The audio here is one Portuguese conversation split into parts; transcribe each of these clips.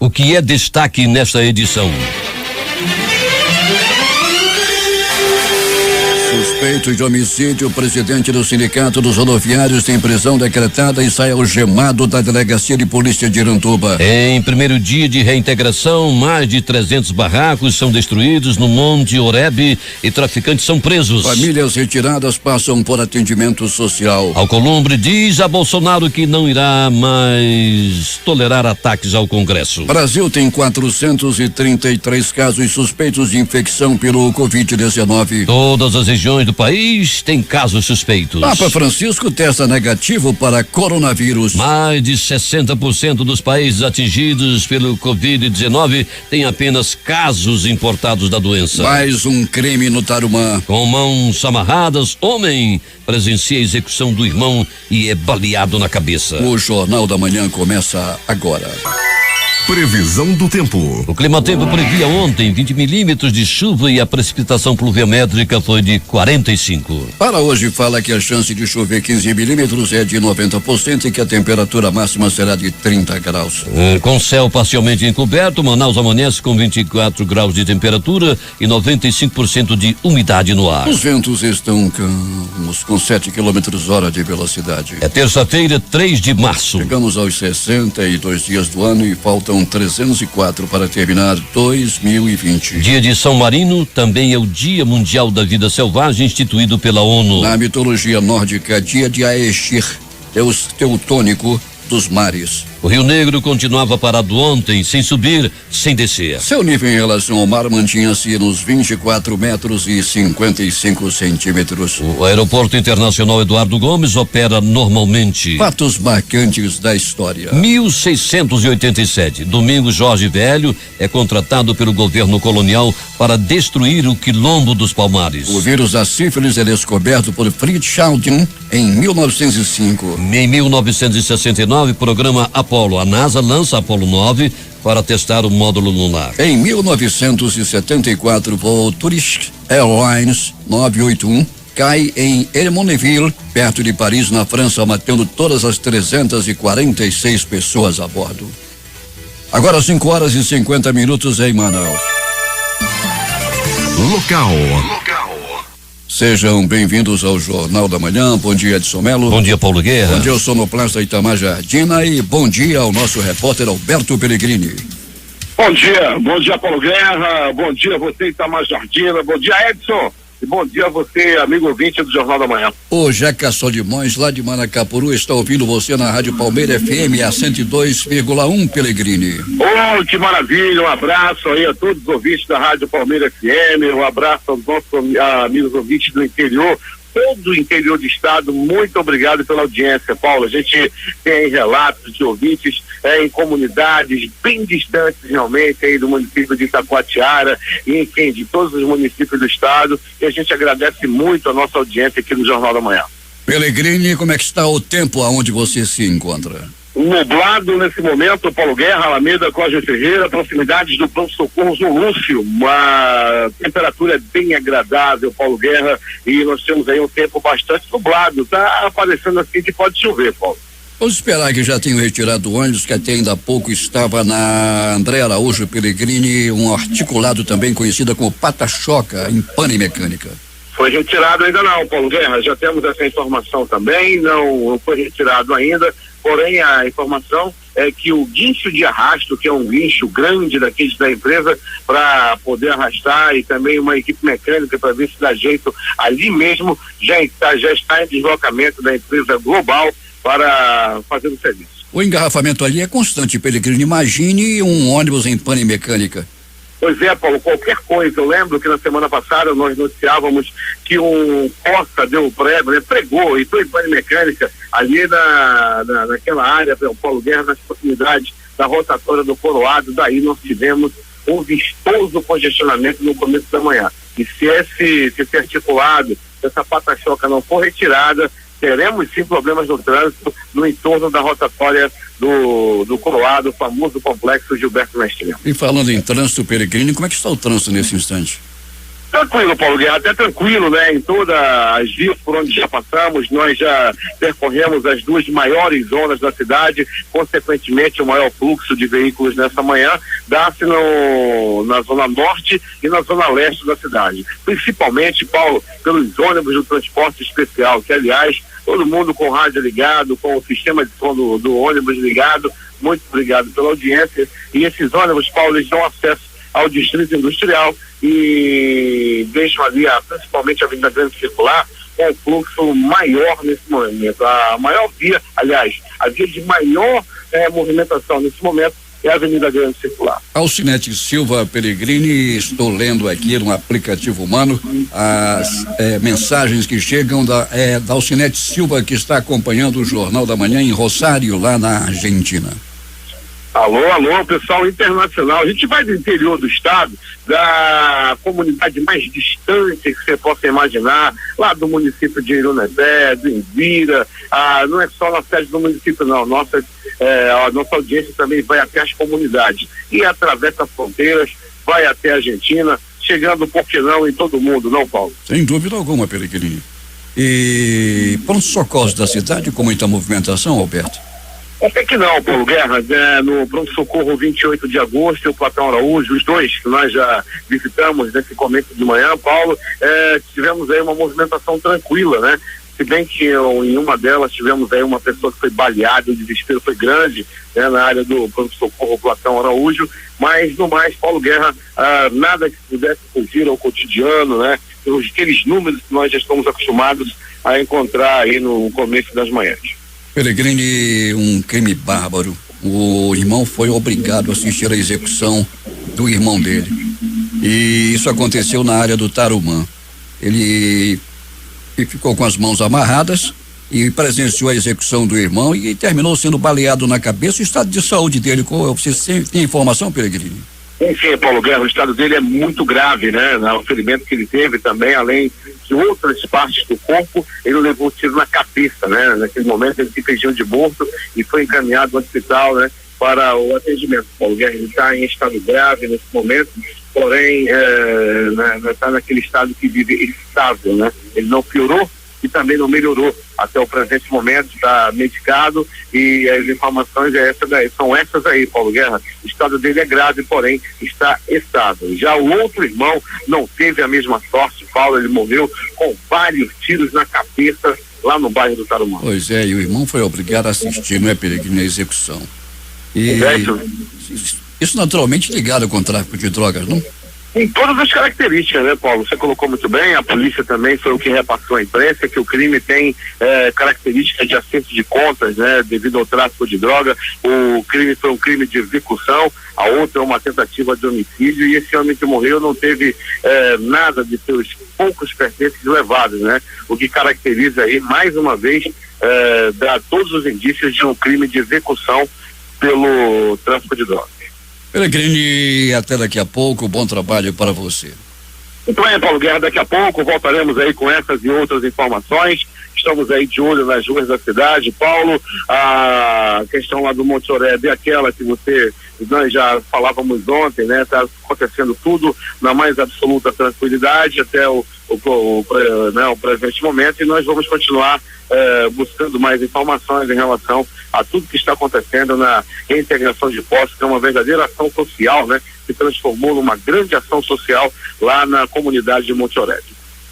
O que é destaque nesta edição? Suspeito de homicídio, o presidente do Sindicato dos Rodoviários tem prisão decretada e sai algemado da Delegacia de Polícia de Iranduba. Em primeiro dia de reintegração, mais de 300 barracos são destruídos no Monte Oreb e traficantes são presos. Famílias retiradas passam por atendimento social. Alcolumbre diz a Bolsonaro que não irá mais tolerar ataques ao Congresso. Brasil tem 433 casos suspeitos de infecção pelo Covid-19. Todas as regiões do país têm casos suspeitos. Papa Francisco testa negativo para coronavírus. Mais de 60% dos países atingidos pelo Covid-19 têm apenas casos importados da doença. Mais um crime no Tarumã. Com mãos amarradas, homem presencia a execução do irmão e é baleado na cabeça. O Jornal da Manhã começa agora. Previsão do tempo. O Climatempo previa ontem 20 milímetros de chuva e a precipitação pluviométrica foi de 45. Para hoje fala que a chance de chover 15 milímetros é de 90% e que a temperatura máxima será de 30 graus. Com céu parcialmente encoberto, Manaus amanhece com 24 graus de temperatura e 95% de umidade no ar. Os ventos estão calmos, com 7 km/h de velocidade. É terça-feira, 3 de março. Chegamos aos 62 dias do ano e faltam 304 para terminar 2020. Dia de São Marino também é o Dia Mundial da Vida Selvagem instituído pela ONU. Na mitologia nórdica, dia de Aesir, deus teutônico dos mares. O Rio Negro continuava parado ontem, sem subir, sem descer. Seu nível em relação ao mar mantinha-se nos 24 metros e 55 centímetros. O Aeroporto Internacional Eduardo Gomes opera normalmente. Fatos marcantes da história. 1687. Domingos Jorge Velho é contratado pelo governo colonial para destruir o Quilombo dos Palmares. O vírus da sífilis é descoberto por Fritz Schaugen em 1905. Em 1969, programa Apolo. A NASA lança Apolo 9 para testar o módulo lunar. Em 1974, voo Turkish Airlines 981 cai em Hermonville, perto de Paris, na França, matando todas as 346 pessoas a bordo. Agora 5h50 em Manaus. Local. Sejam bem-vindos ao Jornal da Manhã. Bom dia, Edson Melo. Bom dia, Paulo Guerra. Bom dia, ao sonoplasta Itamar Jardina e bom dia ao nosso repórter Alberto Pellegrini. Bom dia, Paulo Guerra, bom dia a você, Itamar Jardina, bom dia, Edson, e bom dia a você, amigo ouvinte do Jornal da Manhã. O Jeca Solimões, lá de Manacapuru, está ouvindo você na Rádio Palmeira FM, a 102,1, Pellegrini. Oh, que maravilha, um abraço aí a todos os ouvintes da Rádio Palmeira FM, um abraço aos nossos amigos ouvintes do interior, todo o interior do estado. Muito obrigado pela audiência, Paulo. A gente tem relatos de ouvintes em comunidades bem distantes realmente aí do município de Itacoatiara e enfim, de todos os municípios do estado, e a gente agradece muito a nossa audiência aqui no Jornal da Manhã. Pellegrini, como é que está o tempo aonde você se encontra? Nublado nesse momento, Paulo Guerra, Alameda, Cláudio Ferreira, proximidades do pronto-socorro Lúcio. Uma temperatura bem agradável, Paulo Guerra, e nós temos aí um tempo bastante nublado. Tá aparecendo assim que pode chover, Paulo. Vamos esperar que já tenham retirado o ônibus que até ainda há pouco estava na André Araújo Pellegrini, um articulado também conhecido como pata-choca em pane mecânica. Foi retirado ainda não, Paulo Guerra, já temos essa informação também, não foi retirado ainda, porém a informação é que o guincho de arrasto, que é um guincho grande daqueles da empresa para poder arrastar, e também uma equipe mecânica para ver se dá jeito ali mesmo, já está em deslocamento da empresa Global para fazer o serviço. O engarrafamento ali é constante, Pellegrini. Imagine um ônibus em pane mecânica. Pois é, Paulo, qualquer coisa. Eu lembro que na semana passada nós noticiávamos que um Costa deu prego, pregou e foi em pane mecânica ali naquela área, Paulo Guerra, nas proximidades da rotatória do Coroado. Daí nós tivemos um vistoso congestionamento no começo da manhã. E se esse articulado, essa pata-choca não for retirada, teremos sim problemas no trânsito no entorno da rotatória do Coroado, o famoso complexo Gilberto Mestre. E falando em trânsito, Pellegrini, como é que está o trânsito nesse instante? Tranquilo, Paulo Guerra, até tranquilo, né? Em todas as vias por onde já passamos, nós já percorremos as duas maiores zonas da cidade, consequentemente o maior fluxo de veículos nessa manhã dá-se na zona norte e na zona leste da cidade. Principalmente, Paulo, pelos ônibus do transporte especial, que aliás, todo mundo com o rádio ligado, com o sistema de som do ônibus ligado, muito obrigado pela audiência. E esses ônibus, Paulo, eles dão acesso ao distrito industrial e deixam ali principalmente a Avenida Grande Circular com um fluxo maior nesse momento. A maior via, aliás, a via de maior movimentação nesse momento é a Avenida Grande Circular. Alcinete Silva Pellegrini, estou lendo aqui no aplicativo humano as mensagens que chegam da Alcinete Silva, que está acompanhando o Jornal da Manhã em Rosário, lá na Argentina. Alô, pessoal internacional. A gente vai do interior do estado, da comunidade mais distante que você possa imaginar, lá do município de Irunepé, do Envira, não é só na sede do município, não. A nossa audiência também vai até as comunidades e atravessa fronteiras, vai até a Argentina, chegando, por que não, em todo mundo, não, Paulo? Sem dúvida alguma, Pellegrini. E pronto-socorros da cidade, com muita movimentação, Alberto? Até que não, Paulo Guerra, no pronto-socorro 28 de agosto e o Platão Araújo, os dois que nós já visitamos nesse começo de manhã, Paulo, tivemos aí uma movimentação tranquila, né? Se bem que em uma delas tivemos aí uma pessoa que foi baleada, o desespero foi grande, né, na área do pronto-socorro Platão Araújo, mas no mais, Paulo Guerra, nada que pudesse fugir ao cotidiano, né? Aqueles números que nós já estamos acostumados a encontrar aí no começo das manhãs. Pellegrini, um crime bárbaro. O irmão foi obrigado a assistir à execução do irmão dele. E isso aconteceu na área do Tarumã. Ele ficou com as mãos amarradas e presenciou a execução do irmão e terminou sendo baleado na cabeça. O estado de saúde dele, você tem informação, Pellegrini? Sim, Paulo Guerra, o estado dele é muito grave, né? O ferimento que ele teve também, além de outras partes do corpo, ele levou tiro na cabeça, né? Naquele momento ele se fingiu de morto e foi encaminhado ao hospital, né? Para o atendimento. Paulo Guerra, ele está em estado grave nesse momento, porém está naquele estado que vive estável, né? Ele não piorou e também não melhorou até o presente momento, está medicado e as informações são essas aí, Paulo Guerra. O estado dele é grave, porém está estável. Já o outro irmão não teve a mesma sorte, Paulo, ele morreu com vários tiros na cabeça lá no bairro do Tarumã. Pois é, e o irmão foi obrigado a assistir, não é, Pellegrini, a execução. E isso naturalmente ligado com o tráfico de drogas, não? Em todas as características, né, Paulo? Você colocou muito bem, a polícia também foi o que repassou à imprensa, que o crime tem características de acerto de contas, né, devido ao tráfico de droga. O crime foi um crime de execução, a outra é uma tentativa de homicídio, e esse homem que morreu não teve nada de seus poucos pertences levados, né? O que caracteriza aí, mais uma vez, dá todos os indícios de um crime de execução pelo tráfico de drogas. Pellegrini, até daqui a pouco, bom trabalho para você. Muito bem, Paulo Guerra, daqui a pouco voltaremos aí com essas e outras informações. Estamos aí de olho nas ruas da cidade. Paulo, a questão lá do Monte Oreb, aquela que nós já falávamos ontem, né? Está acontecendo tudo na mais absoluta tranquilidade até o presente momento, e nós vamos continuar buscando mais informações em relação a tudo que está acontecendo na reintegração de postos, que é uma verdadeira ação social, né? Se transformou numa grande ação social lá na comunidade de Monte Oreb.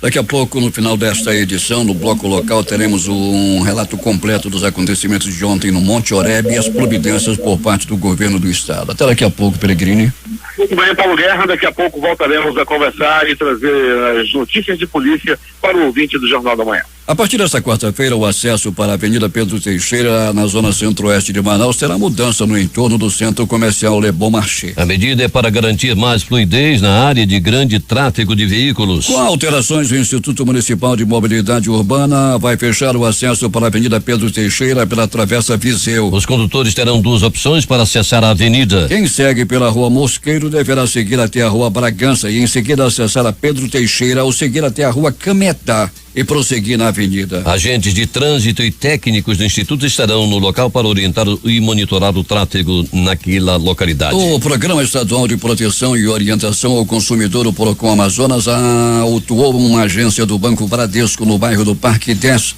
Daqui a pouco, no final desta edição, no bloco local, teremos um relato completo dos acontecimentos de ontem no Monte Oreb e as providências por parte do governo do estado. Até daqui a pouco, Pellegrini. Muito bem, Paulo Guerra, daqui a pouco voltaremos a conversar e trazer as notícias de polícia para o ouvinte do Jornal da Manhã. A partir desta quarta-feira, o acesso para a Avenida Pedro Teixeira, na zona centro-oeste de Manaus, terá mudança no entorno do centro comercial Le Bon Marché. A medida é para garantir mais fluidez na área de grande tráfego de veículos. Com alterações, o Instituto Municipal de Mobilidade Urbana vai fechar o acesso para a Avenida Pedro Teixeira pela Travessa Viseu. Os condutores terão duas opções para acessar a avenida. Quem segue pela Rua Mosqueiro deverá seguir até a Rua Bragança e em seguida acessar a Pedro Teixeira ou seguir até a Rua Cametá. e prosseguir na avenida. Agentes de trânsito e técnicos do Instituto estarão no local para orientar e monitorar o tráfego naquela localidade. O Programa Estadual de Proteção e Orientação ao Consumidor, o Procon Amazonas, autuou uma agência do Banco Bradesco no bairro do Parque 10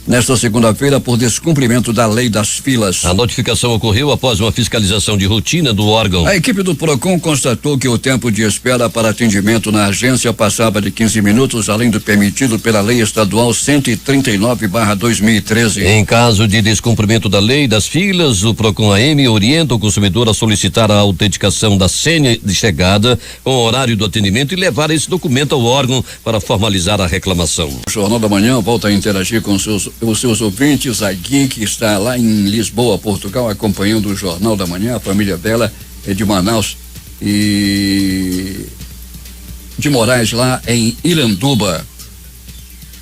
nesta segunda-feira por descumprimento da lei das filas. A notificação ocorreu após uma fiscalização de rotina do órgão. A equipe do Procon constatou que o tempo de espera para atendimento na agência passava de 15 minutos, além do permitido pela Lei Estadual 139/2013. Em caso de descumprimento da lei das filas, o Procon AM orienta o consumidor a solicitar a autenticação da senha de chegada com o horário do atendimento e levar esse documento ao órgão para formalizar a reclamação. O Jornal da Manhã volta a interagir com os seus ouvintes. A Gui, que está lá em Lisboa, Portugal, acompanhando o Jornal da Manhã. A família dela é de Manaus e de Moraes, lá em Iranduba.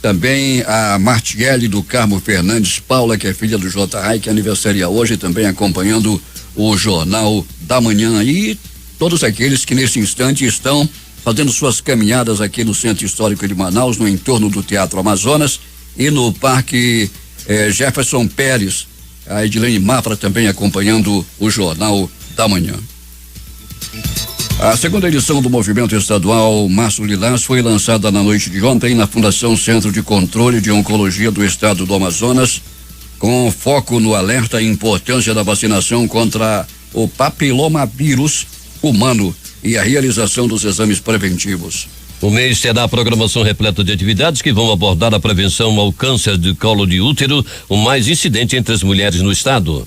Também a Martiele do Carmo Fernandes Paula, que é filha do J.A., que aniversaria hoje, também acompanhando o Jornal da Manhã. E todos aqueles que nesse instante estão fazendo suas caminhadas aqui no Centro Histórico de Manaus, no entorno do Teatro Amazonas e no Parque Jefferson Pérez. A Edilene Mafra também acompanhando o Jornal da Manhã. A segunda edição do Movimento Estadual Março Lilás foi lançada na noite de ontem na Fundação Centro de Controle de Oncologia do Estado do Amazonas, com foco no alerta e importância da vacinação contra o papilomavírus humano e a realização dos exames preventivos. O mês terá a programação repleta de atividades que vão abordar a prevenção ao câncer de colo de útero, o mais incidente entre as mulheres no estado.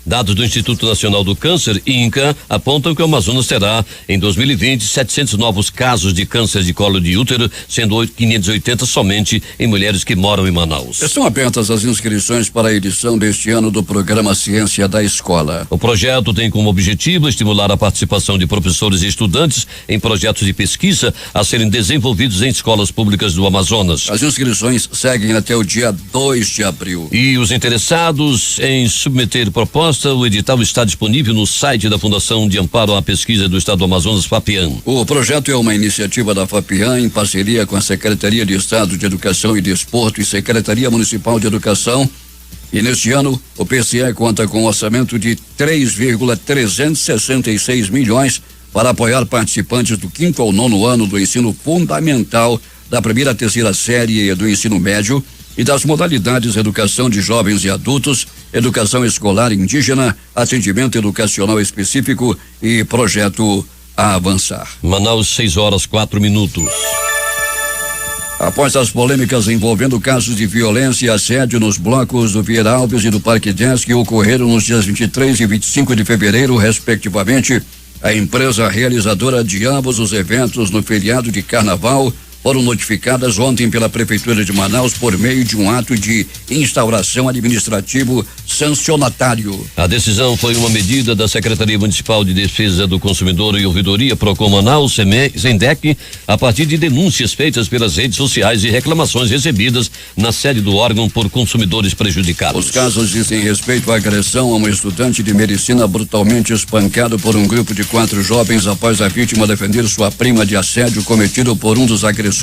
Dados do Instituto Nacional do Câncer, INCA, apontam que o Amazonas terá, em 2020, 700 novos casos de câncer de colo de útero, sendo 580 somente em mulheres que moram em Manaus. Estão abertas as inscrições para a edição deste ano do programa Ciência da Escola. O projeto tem como objetivo estimular a participação de professores e estudantes em projetos de pesquisa a serem desenvolvidos em escolas públicas do Amazonas. As inscrições seguem até o dia 2 de abril. E os interessados em submeter propostas, o edital está disponível no site da Fundação de Amparo à Pesquisa do Estado do Amazonas, FAPIAN. O projeto é uma iniciativa da FAPIAN em parceria com a Secretaria de Estado de Educação e Desporto e Secretaria Municipal de Educação. E neste ano, o PCE conta com um orçamento de 3,366 milhões para apoiar participantes do 5º ao 9º ano do ensino fundamental, da 1ª à 3ª série do ensino médio e das modalidades educação de jovens e adultos, educação escolar indígena, atendimento educacional específico e projeto a avançar. Manaus, 6:04. Após as polêmicas envolvendo casos de violência e assédio nos blocos do Vieira Alves e do Parque 10 que ocorreram nos dias 23 e 25 de fevereiro, respectivamente, a empresa realizadora de ambos os eventos no feriado de Carnaval foram notificadas ontem pela Prefeitura de Manaus por meio de um ato de instauração administrativo sancionatário. A decisão foi uma medida da Secretaria Municipal de Defesa do Consumidor e Ouvidoria Procon Manaus, SENDEC, a partir de denúncias feitas pelas redes sociais e reclamações recebidas na sede do órgão por consumidores prejudicados. Os casos dizem respeito à agressão a um estudante de medicina brutalmente espancado por um grupo de 4 jovens após a vítima defender sua prima de assédio cometido por um dos agressores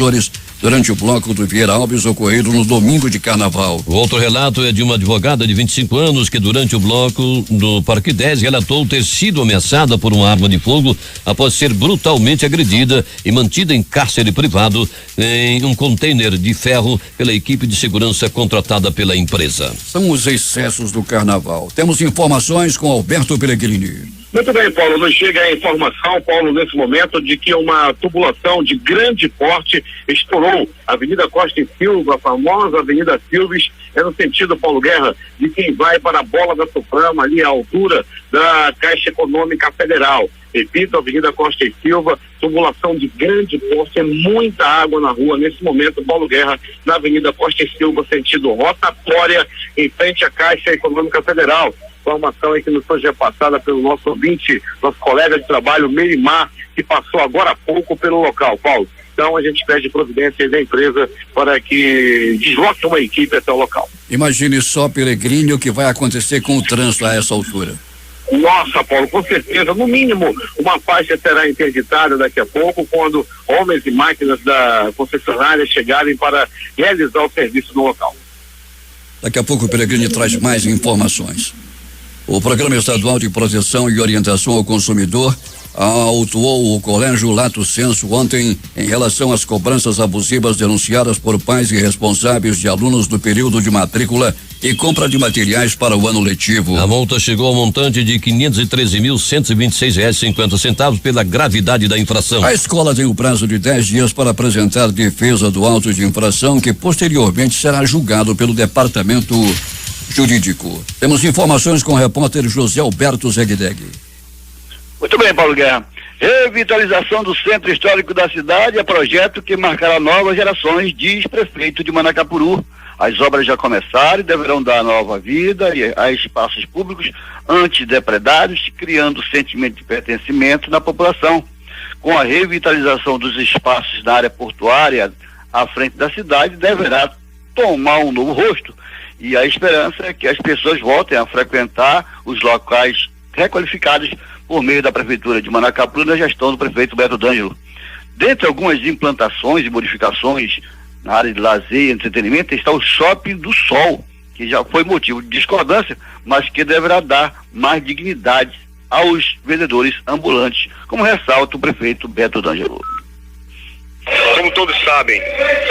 durante o bloco do Vieira Alves ocorrido no domingo de Carnaval. O outro relato é de uma advogada de 25 anos que durante o bloco do Parque 10 relatou ter sido ameaçada por uma arma de fogo após ser brutalmente agredida e mantida em cárcere privado em um container de ferro pela equipe de segurança contratada pela empresa. São os excessos do Carnaval. Temos informações com Alberto Pellegrini. Muito bem, Paulo, nos chega a informação, Paulo, nesse momento, de que uma tubulação de grande porte estourou a Avenida Costa e Silva, a famosa Avenida Silves, no sentido, Paulo Guerra, de quem vai para a Bola da Suprama, ali à altura da Caixa Econômica Federal. Repito, Avenida Costa e Silva, tubulação de grande porte, muita água na rua nesse momento, Paulo Guerra, na Avenida Costa e Silva, sentido rotatória, em frente à Caixa Econômica Federal. Informação aí que nos foi repassada pelo nosso ouvinte, nosso colega de trabalho, Merimar, que passou agora há pouco pelo local, Paulo. Então a gente pede providência da empresa para que desloque uma equipe até o local. Imagine só, Pellegrini, o que vai acontecer com o trânsito a essa altura. Nossa, Paulo, com certeza, no mínimo uma faixa será interditada daqui a pouco, quando homens e máquinas da concessionária chegarem para realizar o serviço no local. Daqui a pouco o Peregrini traz mais informações. O Programa Estadual de Proteção e Orientação ao Consumidor autuou o Colégio Lato Sensu ontem em relação às cobranças abusivas denunciadas por pais e responsáveis de alunos do período de matrícula e compra de materiais para o ano letivo. A multa chegou ao montante de R$513.126,50 pela gravidade da infração. A escola tem o prazo de 10 dias para apresentar defesa do auto de infração, que posteriormente será julgado pelo Departamento Jurídico. Temos informações com o repórter José Alberto Zegdeg. Muito bem, Paulo Guerra. Revitalização do centro histórico da cidade é projeto que marcará novas gerações, diz prefeito de Manacapuru. As obras já começaram e deverão dar nova vida a espaços públicos antidepredados, criando sentimento de pertencimento na população. Com a revitalização dos espaços da área portuária à frente da cidade, deverá tomar um novo rosto. E a esperança é que as pessoas voltem a frequentar os locais requalificados por meio da Prefeitura de Manacapuru na gestão do prefeito Beto D'Angelo. Dentre algumas implantações e modificações na área de lazer e entretenimento está o Shopping do Sol, que já foi motivo de discordância, mas que deverá dar mais dignidade aos vendedores ambulantes, como ressalta o prefeito Beto D'Angelo. Como todos sabem,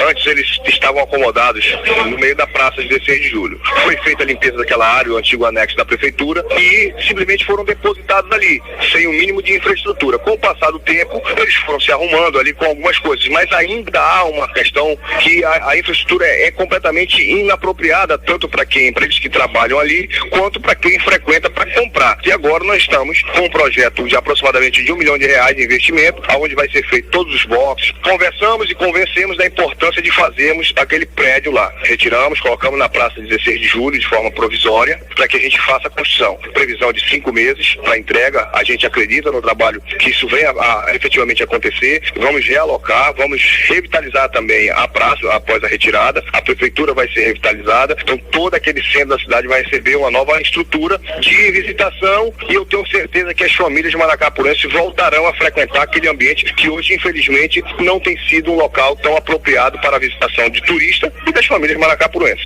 antes eles estavam acomodados no meio da praça de 16 de julho. Foi feita a limpeza daquela área, o antigo anexo da prefeitura, e simplesmente foram depositados ali, sem o mínimo de infraestrutura. Com o passar do tempo, eles foram se arrumando ali com algumas coisas, mas ainda há uma questão que a infraestrutura é completamente inapropriada, tanto para eles que trabalham ali, quanto para quem frequenta para comprar. E agora nós estamos com um projeto de aproximadamente R$1 milhão de investimento, onde vai ser feito todos os boxes. Conversamos e convencemos da importância de fazermos aquele prédio lá. Retiramos, colocamos na praça 16 de julho de forma provisória para que a gente faça a construção. Previsão de 5 meses para entrega. A gente acredita no trabalho que isso venha a efetivamente acontecer. Vamos realocar, vamos revitalizar também a praça após a retirada. A prefeitura vai ser revitalizada. Então todo aquele centro da cidade vai receber uma nova estrutura de visitação, e eu tenho certeza que as famílias de Manacapurense voltarão a frequentar aquele ambiente que hoje, infelizmente, não tem sido um local tão apropriado para a visitação de turista e das famílias manacapurenses.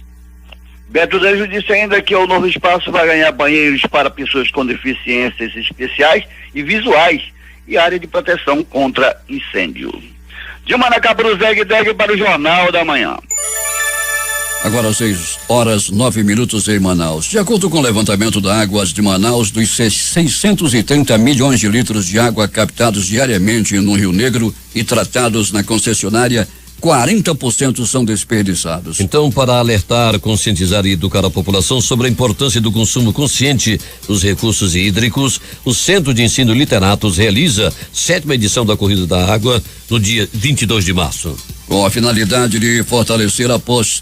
Beto D'Angelo disse ainda que o novo espaço vai ganhar banheiros para pessoas com deficiências especiais e visuais e área de proteção contra incêndio. De Manacapuru, Zegdeg para o Jornal da Manhã. Agora 6h09 em Manaus. De acordo com o levantamento da Águas de Manaus, dos 630 milhões de litros de água captados diariamente no Rio Negro e tratados na concessionária, 40% são desperdiçados. Então, para alertar, conscientizar e educar a população sobre a importância do consumo consciente dos recursos hídricos, o Centro de Ensino Literatos realiza 7ª edição da Corrida da Água no dia 22 de março. Com a finalidade de fortalecer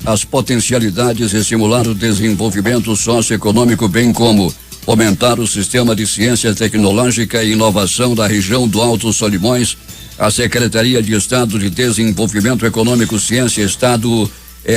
as potencialidades e estimular o desenvolvimento socioeconômico, bem como fomentar o sistema de ciência tecnológica e inovação da região do Alto Solimões, a Secretaria de Estado de Desenvolvimento Econômico, Ciência, Estado,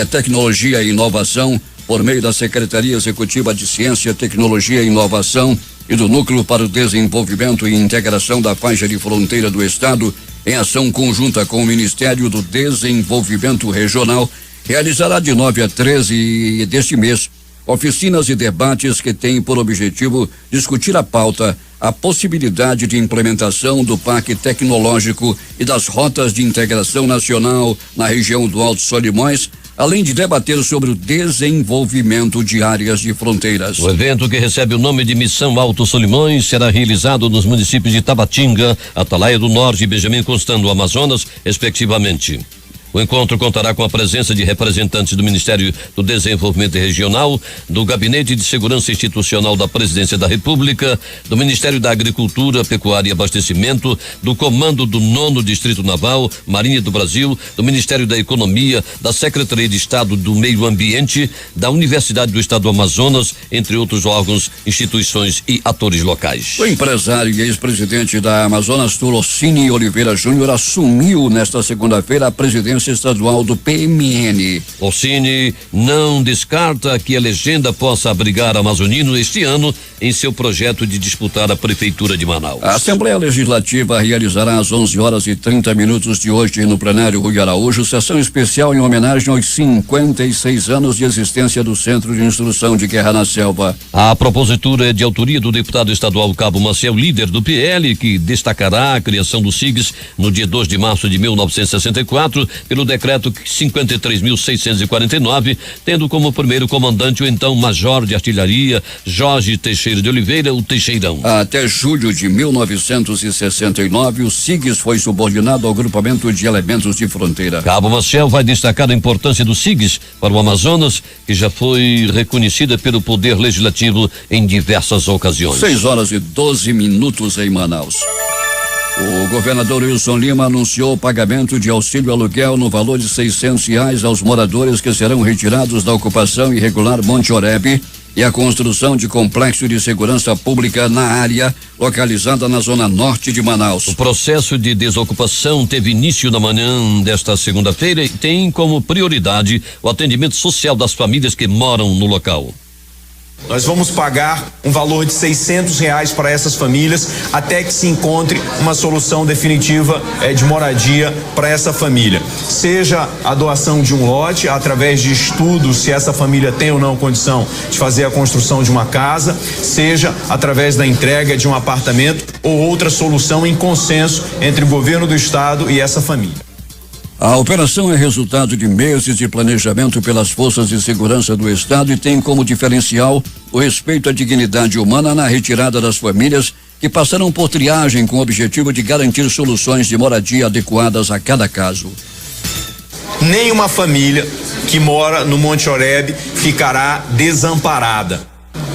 Tecnologia e Inovação, por meio da Secretaria Executiva de Ciência, Tecnologia e Inovação e do Núcleo para o Desenvolvimento e Integração da Faixa de Fronteira do Estado, em ação conjunta com o Ministério do Desenvolvimento Regional, realizará de 9 a 13 deste mês oficinas e debates que têm por objetivo discutir a pauta, a possibilidade de implementação do Parque Tecnológico e das rotas de integração nacional na região do Alto Solimões, além de debater sobre o desenvolvimento de áreas de fronteiras. O evento, que recebe o nome de Missão Alto Solimões, será realizado nos municípios de Tabatinga, Atalaia do Norte e Benjamin Constant do Amazonas, respectivamente. O encontro contará com a presença de representantes do Ministério do Desenvolvimento Regional, do Gabinete de Segurança Institucional da Presidência da República, do Ministério da Agricultura, Pecuária e Abastecimento, do Comando do 9º Distrito Naval, Marinha do Brasil, do Ministério da Economia, da Secretaria de Estado do Meio Ambiente, da Universidade do Estado do Amazonas, entre outros órgãos, instituições e atores locais. O empresário e ex-presidente da Amazonas, Tulocine Oliveira Júnior, assumiu nesta segunda-feira a presidência Agência Estadual do PMN. Orsini não descarta que a legenda possa abrigar amazonino este ano em seu projeto de disputar a Prefeitura de Manaus. A Assembleia Legislativa realizará às 11h30 de hoje no plenário Rui Araújo sessão especial em homenagem aos 56 anos de existência do Centro de Instrução de Guerra na Selva. A propositura é de autoria do deputado estadual Cabo Maciel, líder do PL, que destacará a criação do SIGS no dia 2 de março de 1964 pelo decreto 53.649, tendo como primeiro comandante o então major de artilharia Jorge Teixeira de Oliveira, o Teixeirão. Até julho de 1969, o SIGS foi subordinado ao grupamento de elementos de fronteira. Cabo Maciel vai destacar a importância do SIGS para o Amazonas, que já foi reconhecida pelo Poder Legislativo em diversas ocasiões. 6h12 em Manaus. O governador Wilson Lima anunciou o pagamento de auxílio aluguel no valor de R$600 aos moradores que serão retirados da ocupação irregular Monte Oreb e a construção de complexo de segurança pública na área localizada na zona norte de Manaus. O processo de desocupação teve início na manhã desta segunda-feira e tem como prioridade o atendimento social das famílias que moram no local. Nós vamos pagar um valor de R$600 para essas famílias até que se encontre uma solução definitiva de moradia para essa família. Seja a doação de um lote através de estudos se essa família tem ou não condição de fazer a construção de uma casa, seja através da entrega de um apartamento ou outra solução em consenso entre o governo do estado e essa família. A operação é resultado de meses de planejamento pelas forças de segurança do estado e tem como diferencial o respeito à dignidade humana na retirada das famílias que passarão por triagem com o objetivo de garantir soluções de moradia adequadas a cada caso. Nenhuma família que mora no Monte Oreb ficará desamparada.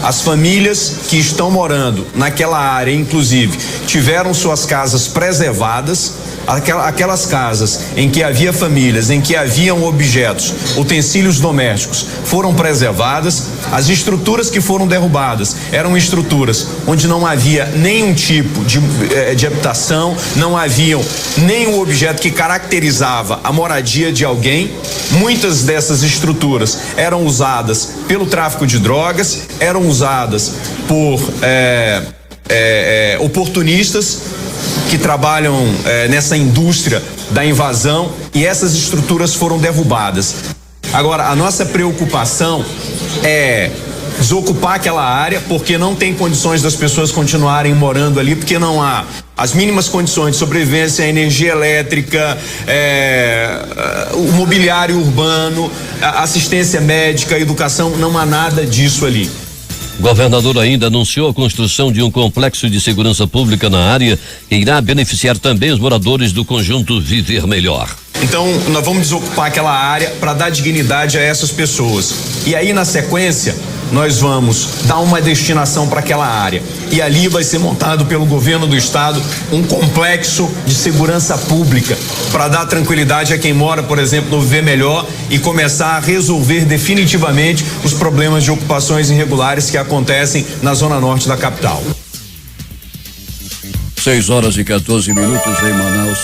As famílias que estão morando naquela área, inclusive, tiveram suas casas preservadas. Aquelas casas em que havia famílias, em que haviam objetos, utensílios domésticos, foram preservadas. As estruturas que foram derrubadas eram estruturas onde não havia nenhum tipo de habitação, não havia nenhum objeto que caracterizava a moradia de alguém. Muitas dessas estruturas eram usadas pelo tráfico de drogas, eram usadas por oportunistas que trabalham nessa indústria da invasão, e essas estruturas foram derrubadas. Agora, a nossa preocupação é desocupar aquela área, porque não tem condições das pessoas continuarem morando ali, porque não há as mínimas condições de sobrevivência, a energia elétrica, o mobiliário urbano, a assistência médica, a educação, não há nada disso ali. O governador ainda anunciou a construção de um complexo de segurança pública na área que irá beneficiar também os moradores do conjunto Viver Melhor. Então, nós vamos desocupar aquela área para dar dignidade a essas pessoas. E aí, na sequência, nós vamos dar uma destinação para aquela área. E ali vai ser montado pelo governo do estado um complexo de segurança pública para dar tranquilidade a quem mora, por exemplo, no Viver Melhor, e começar a resolver definitivamente os problemas de ocupações irregulares que acontecem na zona norte da capital. 6h14 em Manaus.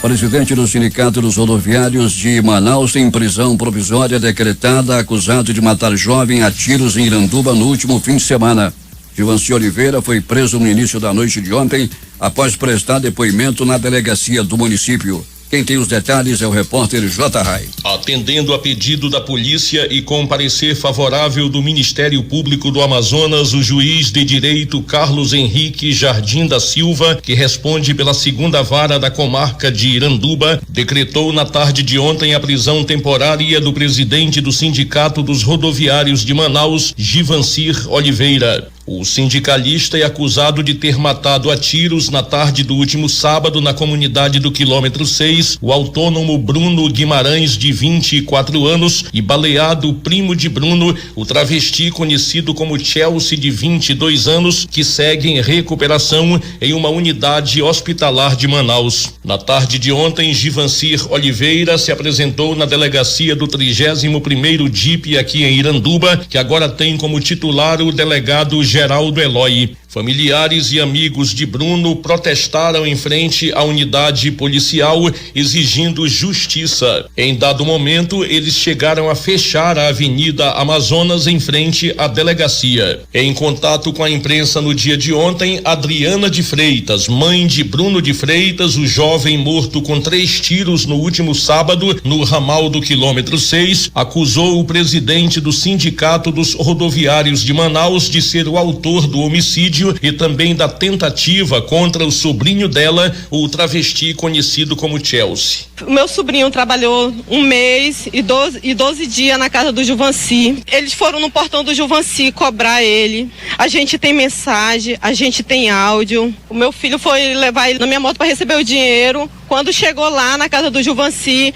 Presidente do Sindicato dos Rodoviários de Manaus tem prisão provisória decretada acusado de matar jovem a tiros em Iranduba no último fim de semana. Givanci Oliveira foi preso no início da noite de ontem após prestar depoimento na delegacia do município. Quem tem os detalhes é o repórter J. Rai. Atendendo a pedido da polícia e com parecer favorável do Ministério Público do Amazonas, o juiz de direito Carlos Henrique Jardim da Silva, que responde pela 2ª Vara da comarca de Iranduba, decretou na tarde de ontem a prisão temporária do presidente do Sindicato dos Rodoviários de Manaus, Givancir Oliveira. O sindicalista é acusado de ter matado a tiros na tarde do último sábado na comunidade do quilômetro 6, o autônomo Bruno Guimarães, de 24 anos, e baleado o primo de Bruno, o travesti conhecido como Chelsea, de 22 anos, que segue em recuperação em uma unidade hospitalar de Manaus. Na tarde de ontem, Givancir Oliveira se apresentou na delegacia do 31º DIP aqui em Iranduba, que agora tem como titular o delegado Geraldo Eloy. Familiares e amigos de Bruno protestaram em frente à unidade policial exigindo justiça. Em dado momento, eles chegaram a fechar a Avenida Amazonas em frente à delegacia. Em contato com a imprensa no dia de ontem, Adriana de Freitas, mãe de Bruno de Freitas, o jovem morto com 3 tiros no último sábado no ramal do quilômetro 6, acusou o presidente do Sindicato dos Rodoviários de Manaus de ser o autor do homicídio e também da tentativa contra o sobrinho dela, o travesti conhecido como Chelsea. O meu sobrinho trabalhou 1 mês e 12 dias na casa do Juvanci. Eles foram no portão do Juvanci cobrar ele. A gente tem mensagem, a gente tem áudio. O meu filho foi levar ele na minha moto para receber o dinheiro. Quando chegou lá na casa do Juvanci,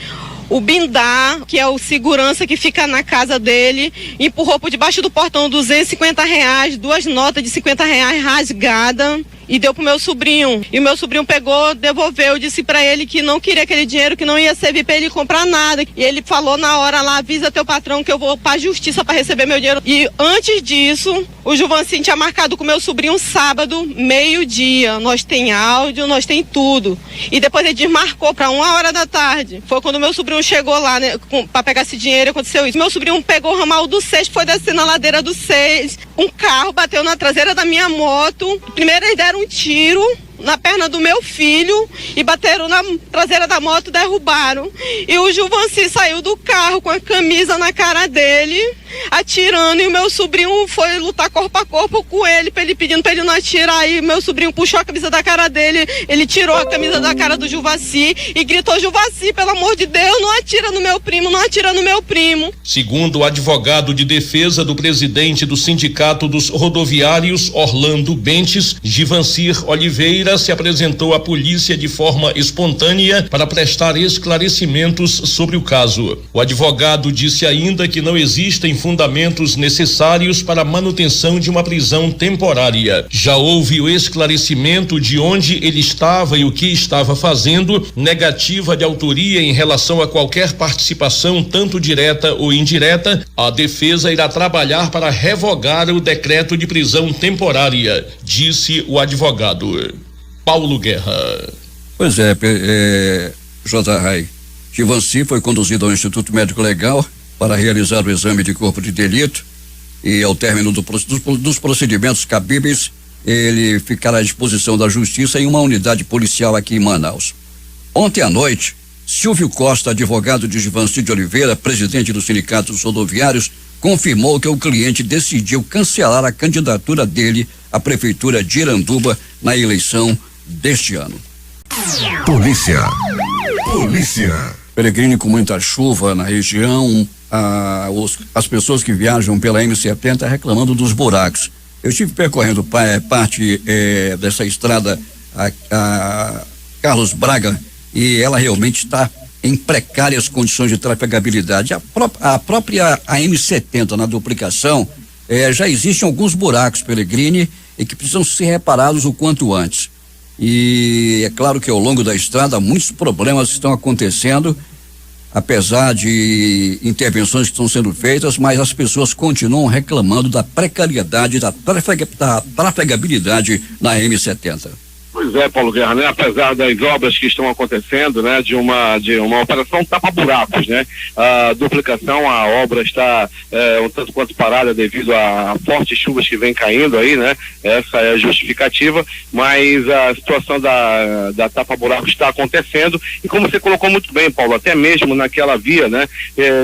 o Bindá, que é o segurança que fica na casa dele, empurrou por debaixo do portão R$250, 2 notas de R$50 rasgadas, e deu pro meu sobrinho. E o meu sobrinho pegou, devolveu, disse pra ele que não queria aquele dinheiro, que não ia servir pra ele comprar nada. E ele falou na hora lá: avisa teu patrão que eu vou pra justiça pra receber meu dinheiro. E antes disso, o Juvanci tinha marcado com meu sobrinho sábado, 12:00. Nós tem áudio, nós tem tudo. E depois ele desmarcou pra 1h da tarde. Foi quando meu sobrinho chegou lá, né, pra pegar esse dinheiro, aconteceu isso. Meu sobrinho pegou o ramal do 6, foi descer na ladeira do 6. Um carro bateu na traseira da minha moto. Primeiro eles deram um tiro na perna do meu filho e bateram na traseira da moto, derrubaram. E o Juvanci saiu do carro com a camisa na cara dele, atirando, e o meu sobrinho foi lutar corpo a corpo com ele, ele pedindo pra ele não atirar, e meu sobrinho puxou a camisa da cara dele, ele tirou a camisa da cara do Juvanci e gritou: Juvanci, pelo amor de Deus, não atira no meu primo, não atira no meu primo. Segundo o advogado de defesa do presidente do Sindicato dos Rodoviários, Orlando Bentes, Givancir Oliveira se apresentou à polícia de forma espontânea para prestar esclarecimentos sobre o caso. O advogado disse ainda que não existem fundamentos necessários para a manutenção de uma prisão temporária. Já houve o esclarecimento de onde ele estava e o que estava fazendo, negativa de autoria em relação a qualquer participação, tanto direta ou indireta. A defesa irá trabalhar para revogar o decreto de prisão temporária, disse o advogado. Paulo Guerra. Pois é, J. Rai. Givanci foi conduzido ao Instituto Médico Legal para realizar o exame de corpo de delito e, ao término dos procedimentos cabíveis, ele ficará à disposição da Justiça em uma unidade policial aqui em Manaus. Ontem à noite, Silvio Costa, advogado de Givanci de Oliveira, presidente do Sindicato dos Rodoviários, confirmou que o cliente decidiu cancelar a candidatura dele à Prefeitura de Iranduba na eleição deste ano. Polícia. Peregrine, com muita chuva na região, as pessoas que viajam pela M70 reclamando dos buracos. Eu estive percorrendo parte dessa estrada a Carlos Braga e ela realmente está em precárias condições de trafegabilidade. A própria M70 na duplicação já existem alguns buracos, Peregrine, e que precisam ser reparados o quanto antes. E é claro que ao longo da estrada muitos problemas estão acontecendo, apesar de intervenções que estão sendo feitas, mas as pessoas continuam reclamando da precariedade, da trafegabilidade na M70. Pois é, Paulo Guerra, né? Apesar das obras que estão acontecendo, né? De uma operação tapa-buracos, né? A duplicação, a obra está um tanto quanto parada devido a fortes chuvas que vem caindo aí, né? Essa é a justificativa, mas a situação da tapa-buracos está acontecendo e, como você colocou muito bem, Paulo, até mesmo naquela via, né?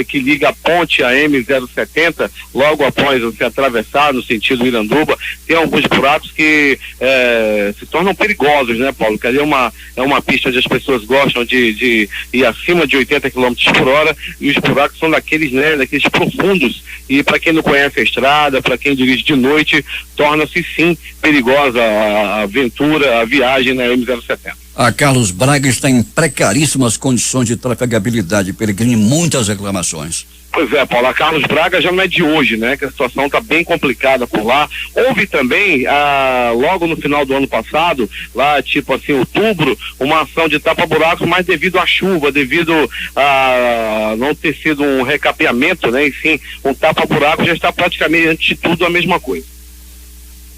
Que liga a ponte a M070, logo após você atravessar no sentido Iranduba, tem alguns buracos que se tornam perigosos, né, Paulo? Que ali é uma pista onde as pessoas gostam de ir acima de 80 km por hora, e os buracos são daqueles profundos, e para quem não conhece a estrada, para quem dirige de noite, torna-se sim perigosa a aventura, a viagem na M070. A Carlos Braga está em precaríssimas condições de trafegabilidade, Peregrine, muitas reclamações. Pois é, Paulo, a Carlos Braga já não é de hoje, né? Que a situação está bem complicada por lá. Houve também, logo no final do ano passado, lá tipo assim, outubro, uma ação de tapa-buracos, mas devido à chuva, devido a não ter sido um recapeamento, né? E sim, um tapa-buraco, já está praticamente, antes de tudo, a mesma coisa.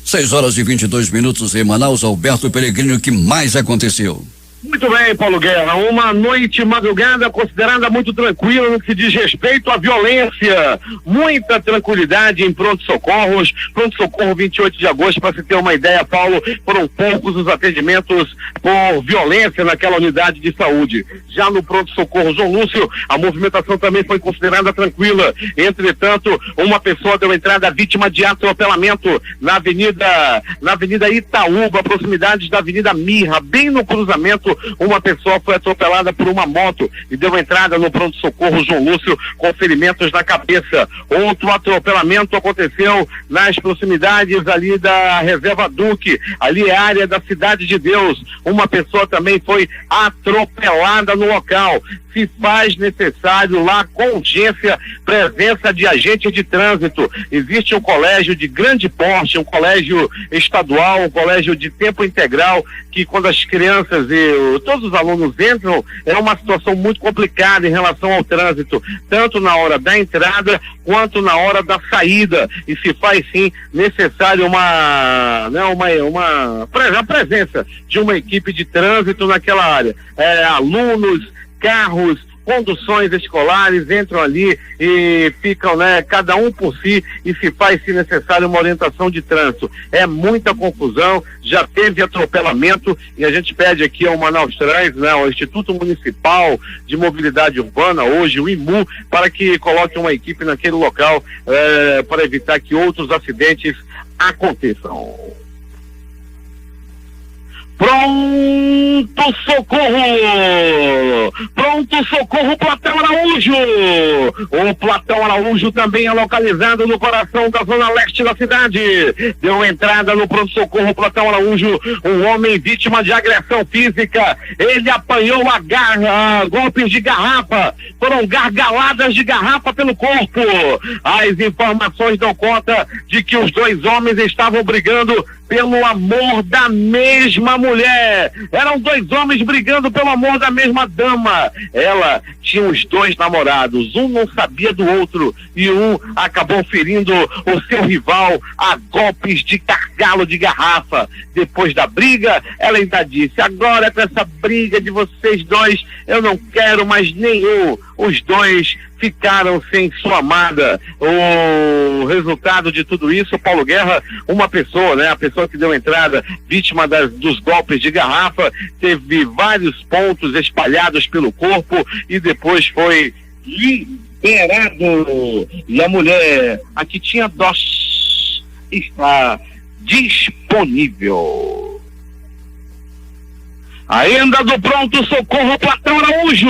6h22 em Manaus. Alberto Peregrino, o que mais aconteceu? Muito bem, Paulo Guerra. Uma noite madrugada considerada muito tranquila no que diz respeito à violência. Muita tranquilidade em pronto-socorros. Pronto-socorro 28 de agosto, para se ter uma ideia, Paulo, foram poucos os atendimentos por violência naquela unidade de saúde. Já no pronto-socorro João Lúcio, a movimentação também foi considerada tranquila. Entretanto, uma pessoa deu entrada vítima de atropelamento na Avenida Itaúba, proximidades da Avenida Mirra, bem no cruzamento. Uma pessoa foi atropelada por uma moto e deu entrada no pronto-socorro João Lúcio com ferimentos na cabeça. Outro atropelamento aconteceu nas proximidades ali da Reserva Duque, ali é a área da Cidade de Deus. Uma pessoa também foi atropelada no local. Se faz necessário lá com urgência presença de agentes de trânsito. Existe um colégio de grande porte, um colégio estadual, um colégio de tempo integral, que quando as crianças e todos os alunos entram, é uma situação muito complicada em relação ao trânsito, tanto na hora da entrada quanto na hora da saída, e se faz sim necessário a presença de uma equipe de trânsito naquela área. Alunos, carros, conduções escolares entram ali e ficam, cada um por si, e se faz, se necessário, uma orientação de trânsito. É muita confusão, já teve atropelamento, e a gente pede aqui ao Manaus Trans, ao Instituto Municipal de Mobilidade Urbana, hoje o IMU, para que coloque uma equipe naquele local para evitar que outros acidentes aconteçam. Pronto socorro Platão Araújo. O Platão Araújo também é localizado no coração da zona leste da cidade. Deu entrada no pronto socorro Platão Araújo um homem vítima de agressão física. Ele apanhou golpes de garrafa, foram gargaladas de garrafa pelo corpo. As informações dão conta de que os dois homens estavam brigando pelo amor da mesma mulher. Eram dois homens brigando pelo amor da mesma dama. Ela tinha os dois namorados, um não sabia do outro, e um acabou ferindo o seu rival a golpes de gargalo de garrafa. Depois da briga, ela ainda disse: agora com essa briga de vocês dois, eu não quero mais nenhum. Os dois ficaram sem sua amada. O resultado de tudo isso, Paulo Guerra, uma pessoa, a pessoa que deu entrada, vítima dos golpes de garrafa, teve vários pontos espalhados pelo corpo e depois foi liberado. E a mulher, a que tinha dós, está disponível. Ainda do pronto-socorro Platão Araújo,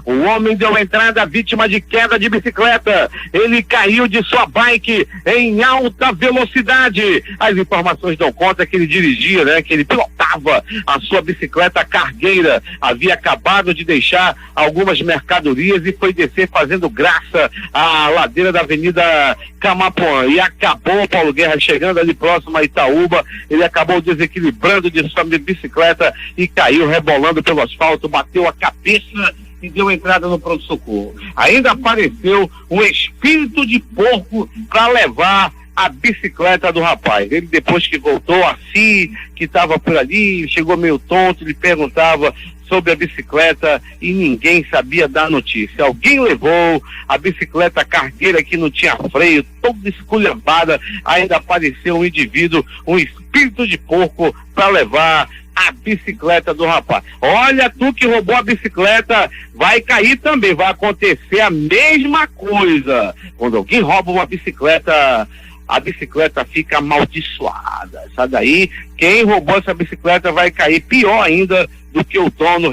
o homem deu entrada vítima de queda de bicicleta. Ele caiu de sua bike em alta velocidade. As informações dão conta que ele dirigia, que ele pilotava a sua bicicleta cargueira. Havia acabado de deixar algumas mercadorias e foi descer fazendo graça à ladeira da Avenida Camapuã. E acabou, Paulo Guerra, chegando ali próximo a Itaúba, ele acabou desequilibrando de sua bicicleta e caiu rebolando pelo asfalto, bateu a cabeça e deu entrada no pronto-socorro. Ainda apareceu um espírito de porco para levar a bicicleta do rapaz. Ele, depois que voltou a si, que estava por ali, chegou meio tonto, ele perguntava sobre a bicicleta e ninguém sabia dar notícia. Alguém levou a bicicleta cargueira que não tinha freio, toda esculhambada. Ainda apareceu um indivíduo, um espírito de porco, para levar a bicicleta do rapaz. Olha, tu que roubou a bicicleta, vai cair também, vai acontecer a mesma coisa. Quando alguém rouba uma bicicleta, a bicicleta fica amaldiçoada. Essa daí, quem roubou essa bicicleta vai cair pior ainda do que o dono